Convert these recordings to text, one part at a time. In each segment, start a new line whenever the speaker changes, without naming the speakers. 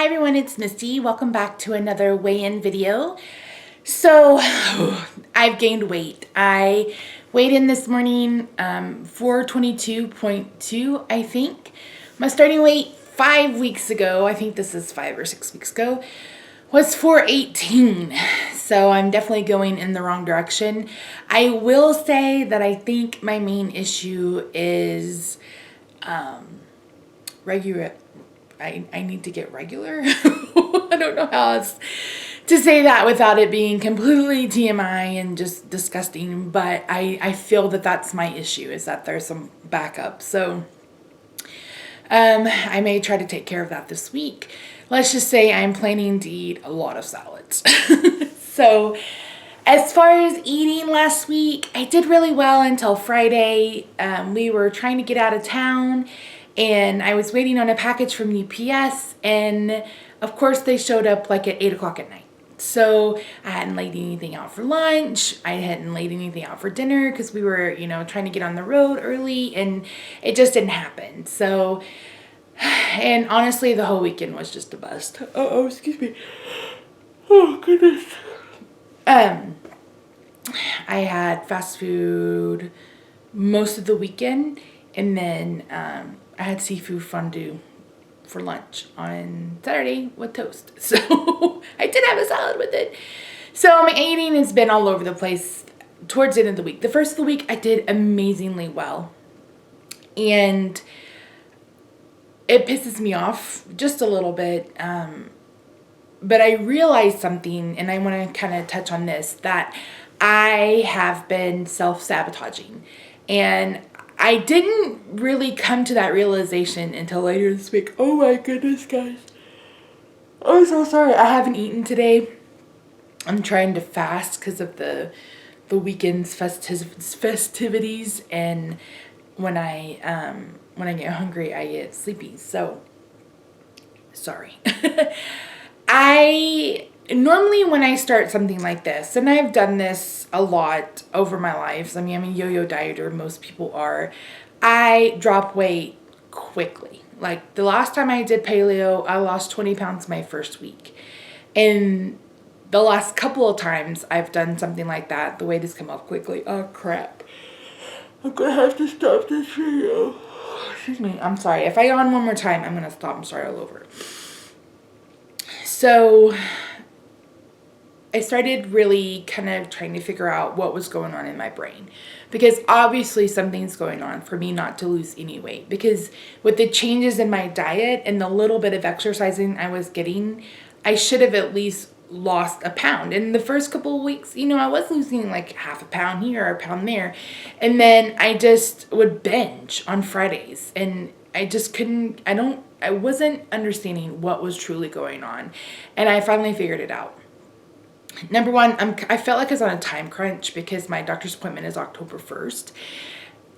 Hi everyone, it's Misty. Welcome back to another weigh-in video. So, I've gained weight. I weighed in this morning, 422.2, I think. My starting weight 5 weeks ago, I think this is 5 or 6 weeks ago, was 418. So I'm definitely going in the wrong direction. I will say that I think my main issue is regular. I need to get regular. I don't know how else to say that without it being completely TMI and just disgusting, but I feel that that's my issue, is that there's some backup. So I may try to take care of that this week. Let's just say I'm planning to eat a lot of salads. So as far as eating last week, I did really well until Friday. We were trying to get out of town and I was waiting on a package from UPS, and of course they showed up like at 8 o'clock at night. So I hadn't laid anything out for lunch. I hadn't laid anything out for dinner because we were, trying to get on the road early, and it just didn't happen. So, and honestly, the whole weekend was just a bust. Oh, excuse me. Oh, goodness. I had fast food most of the weekend, and then I had seafood fondue for lunch on Saturday with toast. So I did have a salad with it. So my eating has been all over the place towards the end of the week. The first of the week I did amazingly well. And it pisses me off just a little bit. But I realized something, and I want to kind of touch on this, that I have been self-sabotaging. And I didn't really come to that realization until later this week. Oh my goodness, guys. I'm so sorry. I haven't eaten today. I'm trying to fast because of the weekend's festivities, and when I get hungry, I get sleepy. So, sorry. Normally when I start something like this, and I've done this a lot over my life, I mean, I'm a yo-yo dieter, most people are, I drop weight quickly. Like the last time I did paleo, I lost 20 pounds my first week. And the last couple of times I've done something like that, the weight has come off quickly. Oh crap. I'm gonna have to stop this video. Excuse me, I'm sorry. If I yawn one more time, I'm gonna stop and start all over. So I started really kind of trying to figure out what was going on in my brain, because obviously something's going on for me not to lose any weight, because with the changes in my diet and the little bit of exercising I was getting, I should have at least lost a pound. In the first couple of weeks, I was losing like half a pound here or a pound there, and then I just would binge on Fridays, and I just couldn't, I wasn't understanding what was truly going on, and I finally figured it out. Number one, I felt like I was on a time crunch because my doctor's appointment is October 1st.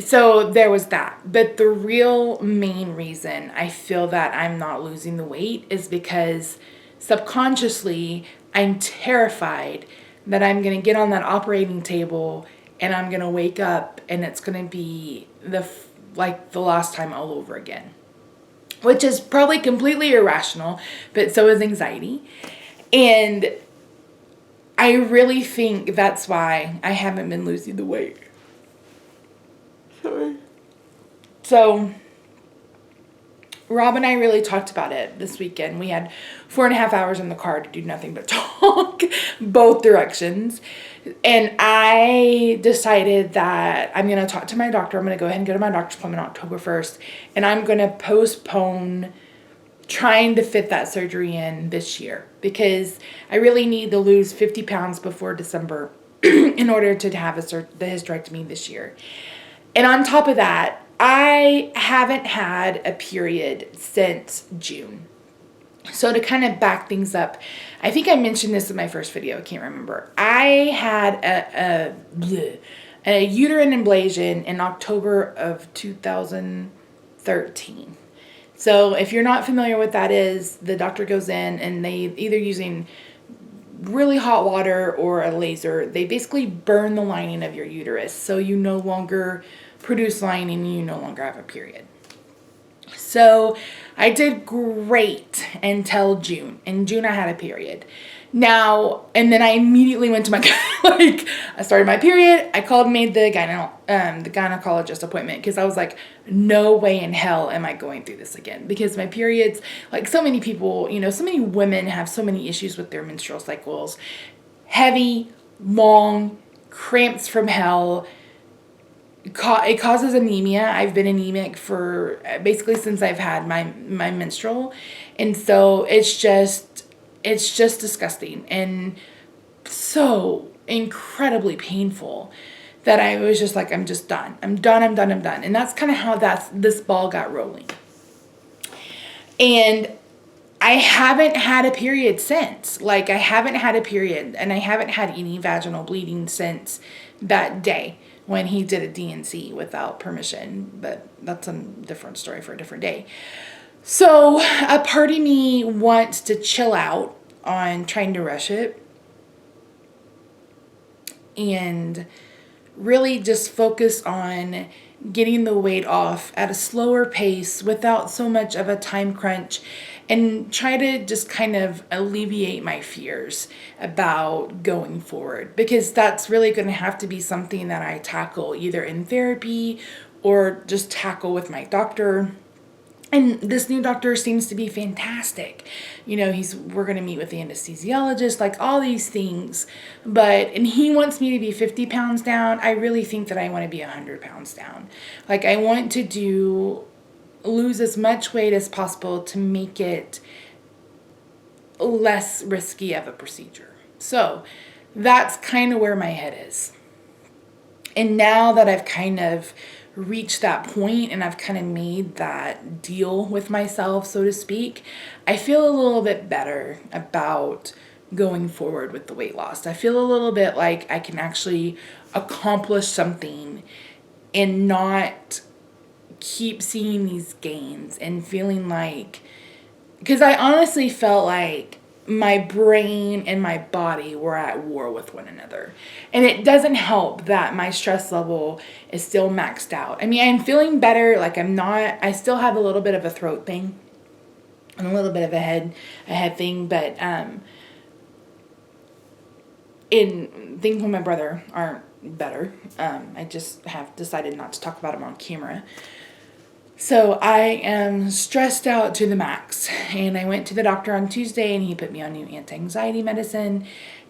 So there was that. But the real main reason I feel that I'm not losing the weight is because subconsciously I'm terrified that I'm going to get on that operating table and I'm going to wake up and it's going to be the last time all over again, which is probably completely irrational, but so is anxiety. And I really think that's why I haven't been losing the weight. Sorry. So, Rob and I really talked about it this weekend. We had 4.5 hours in the car to do nothing but talk both directions. And I decided that I'm going to talk to my doctor. I'm going to go ahead and go to my doctor's appointment on October 1st. And I'm going to postpone trying to fit that surgery in this year, because I really need to lose 50 pounds before December in order to have the hysterectomy this year. And on top of that, I haven't had a period since June. So to kind of back things up, I think I mentioned this in my first video, I can't remember. I had a uterine ablation in October of 2013. So if you're not familiar with that is, the doctor goes in and they either using really hot water or a laser, they basically burn the lining of your uterus. So you no longer produce lining and you no longer have a period. So I did great until June. In June, I had a period. Now, and then I immediately went to my, like, I started my period. I called and made the gynecologist appointment because I was like, no way in hell am I going through this again. Because my periods, like so many people, so many women have so many issues with their menstrual cycles. Heavy, long, cramps from hell. It causes anemia. I've been anemic for basically since I've had my menstrual. And so it's just disgusting and so incredibly painful that I was just like, I'm just done. I'm done. And that's kind of how this ball got rolling. And I haven't had a period since. Like, I haven't had a period, and I haven't had any vaginal bleeding since that day when he did a DNC without permission. But that's a different story for a different day. So a part of me wants to chill out on trying to rush it and really just focus on getting the weight off at a slower pace without so much of a time crunch, and try to just kind of alleviate my fears about going forward, because that's really going to have to be something that I tackle either in therapy or just tackle with my doctor. And this new doctor seems to be fantastic. We're going to meet with the anesthesiologist, like all these things. And he wants me to be 50 pounds down. I really think that I want to be 100 pounds down. Like, I want to lose as much weight as possible to make it less risky of a procedure. So that's kind of where my head is. And now that I've kind of reached that point and I've kind of made that deal with myself, so to speak, I feel a little bit better about going forward with the weight loss. I feel a little bit like I can actually accomplish something and not keep seeing these gains and feeling like, because I honestly felt like my brain and my body were at war with one another. And it doesn't help that my stress level is still maxed out. I mean, I'm feeling better. Like, I still have a little bit of a throat thing and a little bit of a head thing, but things with my brother aren't better. I just have decided not to talk about them on camera. So I am stressed out to the max, and I went to the doctor on Tuesday and he put me on new anti-anxiety medicine,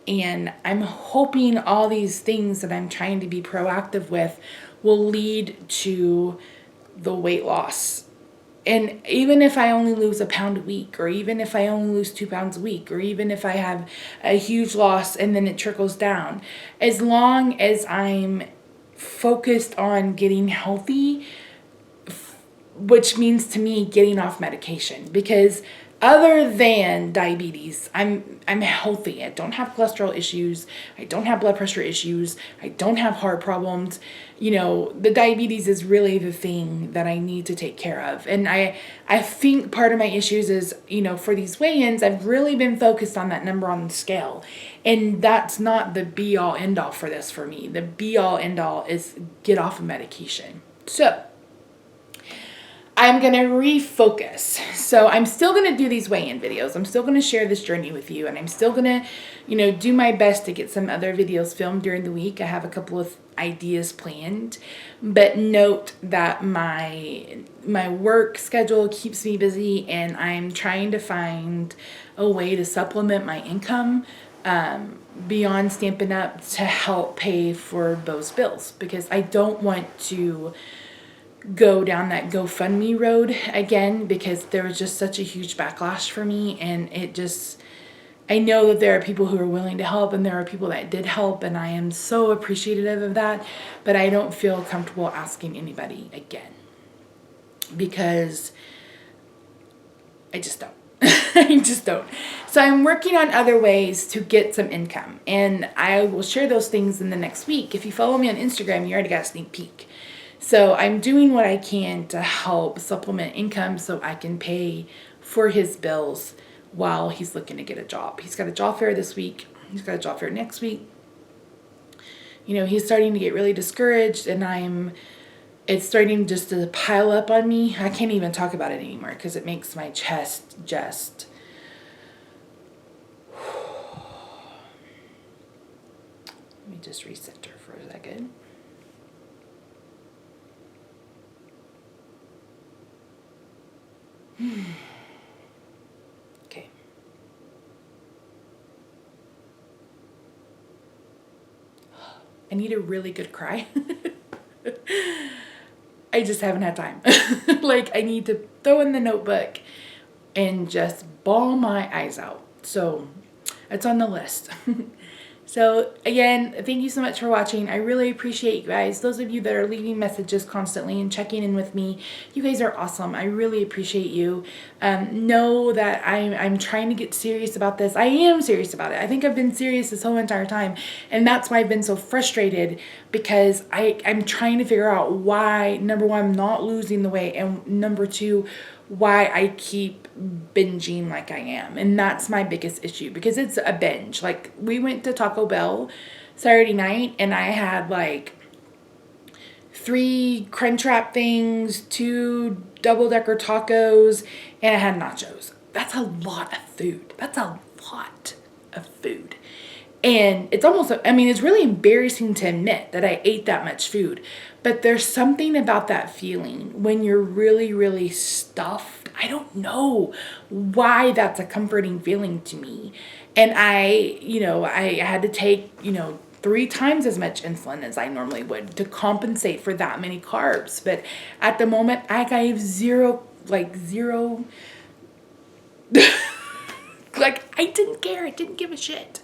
and I'm hoping all these things that I'm trying to be proactive with will lead to the weight loss. And even if I only lose a pound a week, or even if I only lose 2 pounds a week, or even if I have a huge loss and then it trickles down, as long as I'm focused on getting healthy, which means to me getting off medication, because other than diabetes, I'm healthy. I don't have cholesterol issues. I don't have blood pressure issues. I don't have heart problems. The diabetes is really the thing that I need to take care of. And I think part of my issues is, for these weigh-ins, I've really been focused on that number on the scale. And that's not the be-all, end-all for this for me. The be-all, end-all is get off of medication. So I'm going to refocus. So I'm still going to do these weigh-in videos. I'm still going to share this journey with you, and I'm still going to, do my best to get some other videos filmed during the week. I have a couple of ideas planned, but note that my work schedule keeps me busy, and I'm trying to find a way to supplement my income beyond Stampin' Up! To help pay for those bills, because I don't want to go down that GoFundMe road again, because there was just such a huge backlash for me, and I know that there are people who are willing to help, and there are people that did help, and I am so appreciative of that, but I don't feel comfortable asking anybody again, because I just don't. I just don't. So I'm working on other ways to get some income, and I will share those things in the next week. If you follow me on Instagram, you already got a sneak peek. So I'm doing what I can to help supplement income so I can pay for his bills while he's looking to get a job. He's got a job fair this week. He's got a job fair next week. He's starting to get really discouraged, and I'm it's starting just to pile up on me. I can't even talk about it anymore because it makes my chest just... Let me just reset her for a second. Okay. I need a really good cry. I just haven't had time. Like, I need to throw in the notebook and just bawl my eyes out. So it's on the list. So again, thank you so much for watching. I really appreciate you guys. Those of you that are leaving messages constantly and checking in with me, you guys are awesome. I really appreciate you. Know that I'm trying to get serious about this. I am serious about it. I think I've been serious this whole entire time. And that's why I've been so frustrated, because I'm trying to figure out why, number one, I'm not losing the weight, and number two, why I keep binging like I am. And that's my biggest issue, because it's a binge. Like, we went to Taco Bell Saturday night and I had like 3 Crunchwrap things, 2 double-decker tacos, and I had nachos. That's a lot of food. That's a lot of food. And it's almost, I mean, it's really embarrassing to admit that I ate that much food. But there's something about that feeling when you're really, really stuffed. I don't know why that's a comforting feeling to me. And I had to take, 3 times as much insulin as I normally would to compensate for that many carbs. But at the moment, I gave zero. Like, I didn't care. I didn't give a shit.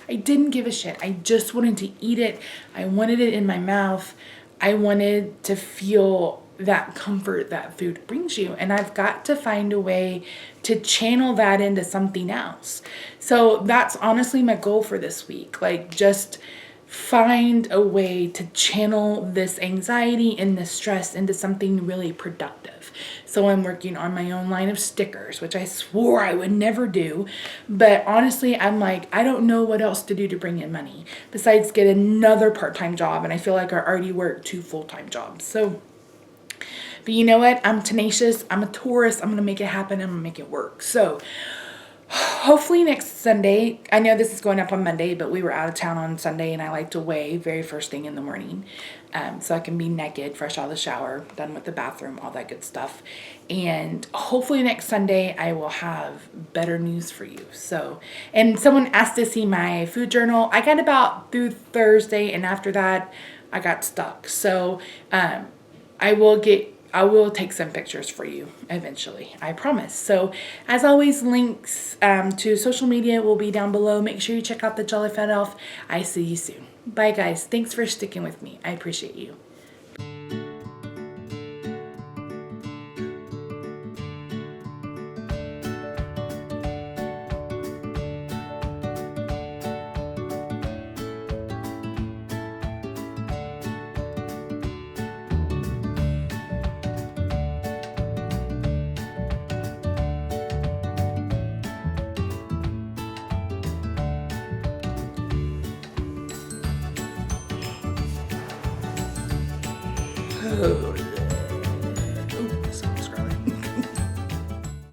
I didn't give a shit. I just wanted to eat it. I wanted it in my mouth. I wanted to feel that comfort that food brings you. And I've got to find a way to channel that into something else. So that's honestly my goal for this week. Like, just find a way to channel this anxiety and this stress into something really productive. So I'm working on my own line of stickers, which I swore I would never do. But honestly, I'm like, I don't know what else to do to bring in money besides get another part-time job. And I feel like I already work 2 full-time jobs. So, but you know what? I'm tenacious. I'm a Taurus. I'm going to make it happen. I'm going to make it work. So hopefully next Sunday, I know this is going up on Monday, but we were out of town on Sunday and I like to weigh very first thing in the morning. So I can be naked, fresh out of the shower, done with the bathroom, all that good stuff. And hopefully next Sunday I will have better news for you. So, and someone asked to see my food journal. I got about through Thursday, and after that I got stuck. So I will take some pictures for you eventually, I promise. So as always, links to social media will be down below. Make sure you check out the Jolly Fat Elf. I see you soon. Bye guys. Thanks for sticking with me. I appreciate you. Oh.